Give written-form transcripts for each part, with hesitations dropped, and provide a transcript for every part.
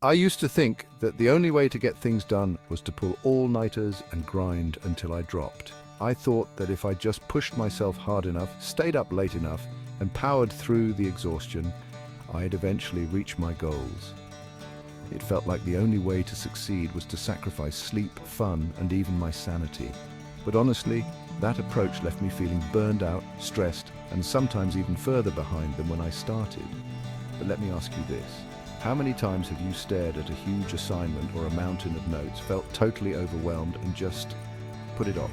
I used to think that the only way to get things done was to pull all-nighters and grind until I dropped. I thought that if I just pushed myself hard enough, stayed up late enough, and powered through the exhaustion, I'd eventually reach my goals. It felt like the only way to succeed was to sacrifice sleep, fun, and even my sanity. But honestly, that approach left me feeling burned out, stressed, and sometimes even further behind than when I started. But let me ask you this. How many times have you stared at a huge assignment or a mountain of notes, felt totally overwhelmed, and just put it off?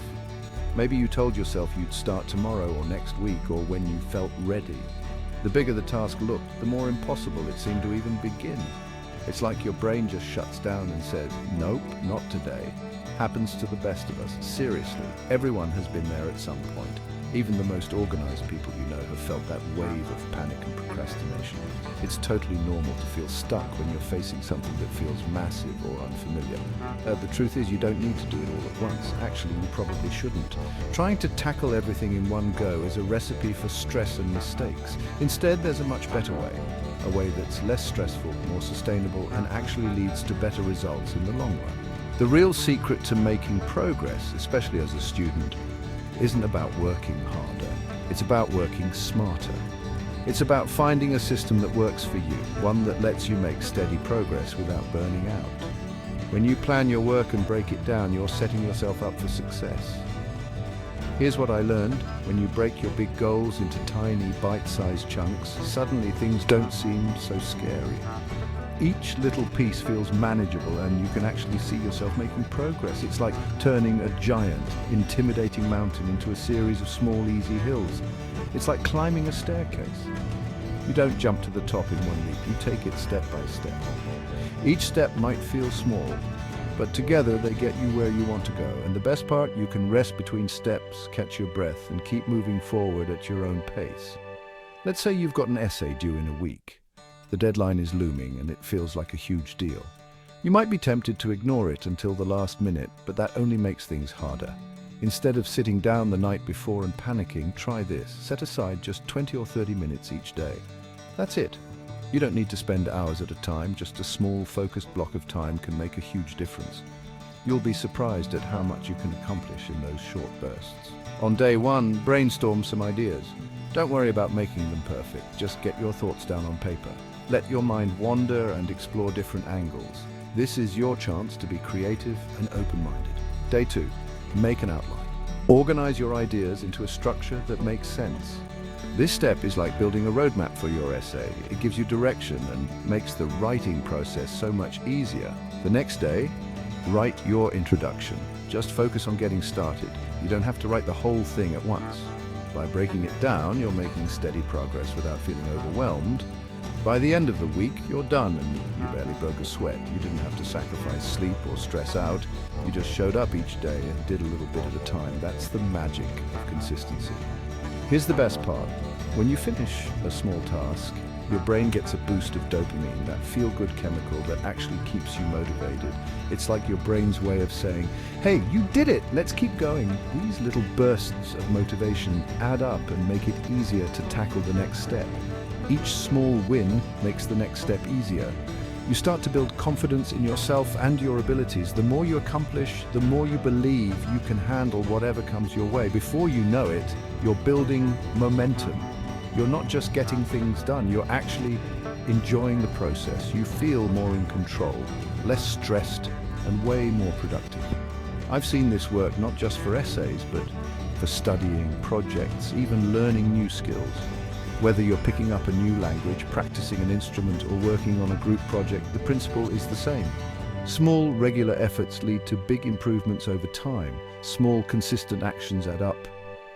Maybe you told yourself you'd start tomorrow or next week or when you felt ready. The bigger the task looked, the more impossible it seemed to even begin. It's like your brain just shuts down and says, nope, not today. Happens to the best of us. Seriously, everyone has been there at some point. Even the most organized people you know have felt that wave of panic and procrastination. It's totally normal to feel stuck when you're facing something that feels massive or unfamiliar. The truth is, you don't need to do it all at once. Actually, you probably shouldn't. Trying to tackle everything in one go is a recipe for stress and mistakes. Instead, there's a much better way. A way that's less stressful, more sustainable, and actually leads to better results in the long run. The real secret to making progress, especially as a student, isn't about working harder. It's about working smarter. It's about finding a system that works for you, one that lets you make steady progress without burning out. When you plan your work and break it down, you're setting yourself up for success. Here's what I learned. When you break your big goals into tiny, bite-sized chunks, suddenly things don't seem so scary. Each little piece feels manageable and you can actually see yourself making progress. It's like turning a giant, intimidating mountain into a series of small, easy hills. It's like climbing a staircase. You don't jump to the top in one leap, you take it step by step. Each step might feel small, but together they get you where you want to go. And the best part, you can rest between steps, catch your breath, and keep moving forward at your own pace. Let's say you've got an essay due in a week. The deadline is looming and it feels like a huge deal. You might be tempted to ignore it until the last minute, but that only makes things harder. Instead of sitting down the night before and panicking, try this. Set aside just 20 or 30 minutes each day. That's it. You don't need to spend hours at a time, just a small, focused block of time can make a huge difference. You'll be surprised at how much you can accomplish in those short bursts. On day one, brainstorm some ideas. Don't worry about making them perfect, just get your thoughts down on paper. Let your mind wander and explore different angles. This is your chance to be creative and open-minded. Day two, make an outline. Organize your ideas into a structure that makes sense. This step is like building a roadmap for your essay. It gives you direction and makes the writing process so much easier. The next day, write your introduction. Just focus on getting started. You don't have to write the whole thing at once. By breaking it down, you're making steady progress without feeling overwhelmed. By the end of the week, you're done and you barely broke a sweat. You didn't have to sacrifice sleep or stress out. You just showed up each day and did a little bit at a time. That's the magic of consistency. Here's the best part. When you finish a small task, your brain gets a boost of dopamine, that feel-good chemical that actually keeps you motivated. It's like your brain's way of saying, hey, you did it, let's keep going. These little bursts of motivation add up and make it easier to tackle the next step. Each small win makes the next step easier. You start to build confidence in yourself and your abilities. The more you accomplish, the more you believe you can handle whatever comes your way. Before you know it, you're building momentum. You're not just getting things done, you're actually enjoying the process. You feel more in control, less stressed, and way more productive. I've seen this work not just for essays, but for studying, projects, even learning new skills. Whether you're picking up a new language, practicing an instrument, or working on a group project, the principle is the same. Small, regular efforts lead to big improvements over time. Small, consistent actions add up.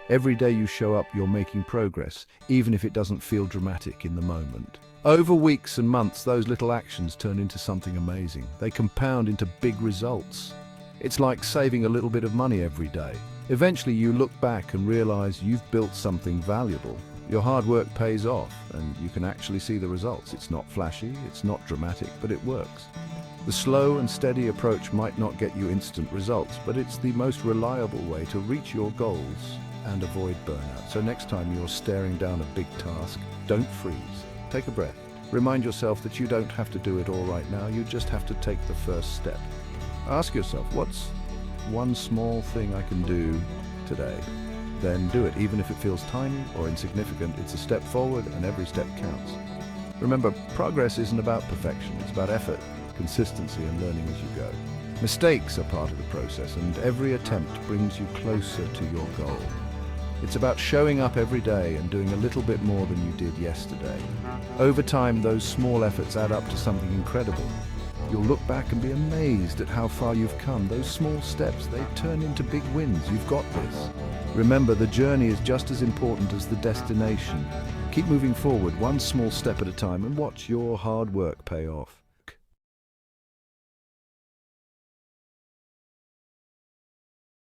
Every day you show up, you're making progress, even if it doesn't feel dramatic in the moment. Over weeks and months, those little actions turn into something amazing. They compound into big results. It's like saving a little bit of money every day. Eventually, you look back and realize you've built something valuable. Your hard work pays off, and you can actually see the results. It's not flashy, it's not dramatic, but it works. The slow and steady approach might not get you instant results, but it's the most reliable way to reach your goals and avoid burnout. So next time you're staring down a big task, don't freeze. Take a breath. Remind yourself that you don't have to do it all right now, you just have to take the first step. Ask yourself, what's one small thing I can do today? Then do it, even if it feels tiny or insignificant. It's a step forward and every step counts. Remember, progress isn't about perfection, it's about effort, consistency and learning as you go. Mistakes are part of the process and every attempt brings you closer to your goal. It's about showing up every day and doing a little bit more than you did yesterday. Over time, those small efforts add up to something incredible. You'll look back and be amazed at how far you've come. Those small steps, they turn into big wins. You've got this. Remember, the journey is just as important as the destination. Keep moving forward, one small step at a time, and watch your hard work pay off.